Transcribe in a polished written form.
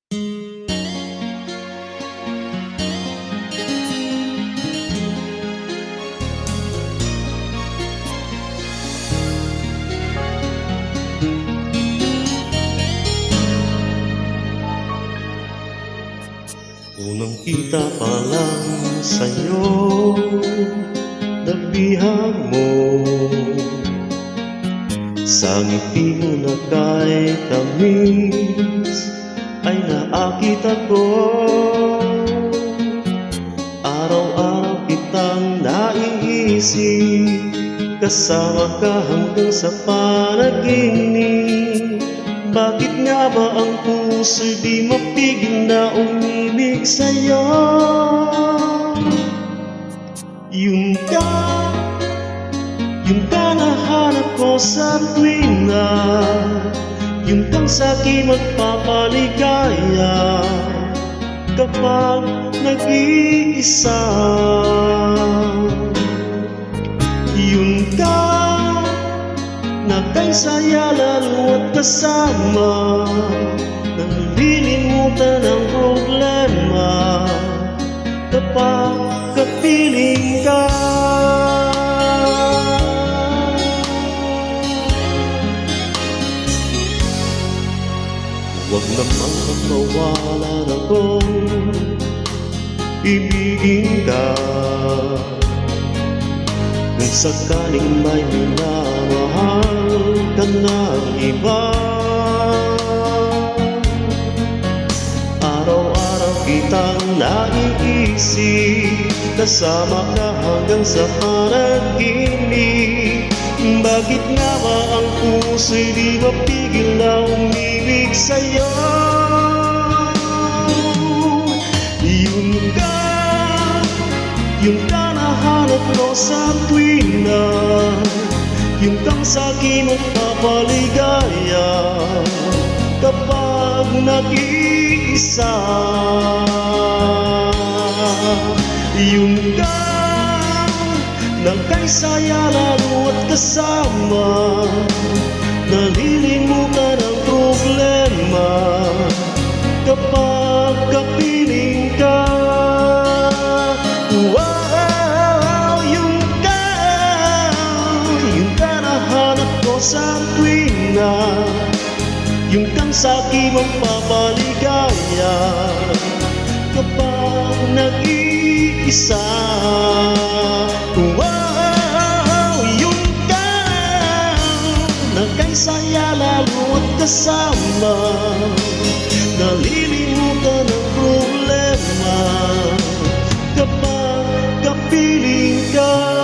Unang kita pa lang sa'yo, nabihag mo. Sa ngiti mo na kay tamis ay naakit ako. Araw-araw kitang naiisip, kasama ka hanggang sa panaginip. Bakit nga ba ang puso'y di mapigil na umibig sa'yo? Yun ka nahanap ko sa tuwina, yun kang sa'kin magpapaligaya kapag nag-iisa. Yun ka na kay saya lalo at kasama, nalilimutan ang problema kapag kapiling ka. Huwag namang magmawalan akong ibigin ka. Kung sakaling may minamahal ka ng iba, araw-araw kitang naiisip, kasama ka hanggang sa panaginip. Bakit nga ba ang puso'y di mapigil na umibig sa'yo? Yun ka nahanap ko sa tuwina, yun kang sa'kin magpapaligaya kapag nag-iisa. Yun ka na kay saya lalo at kasama, nalilimutan ang problema kapag kapiling ka. Wow, yun ka nahanap ko sa tuwina, yun kang sa'kin magpapaligaya kapag nag-iisa. Wow, yun ka na kay saya lalo at kasama, nalilimutan ang problema kapag kapiling ka.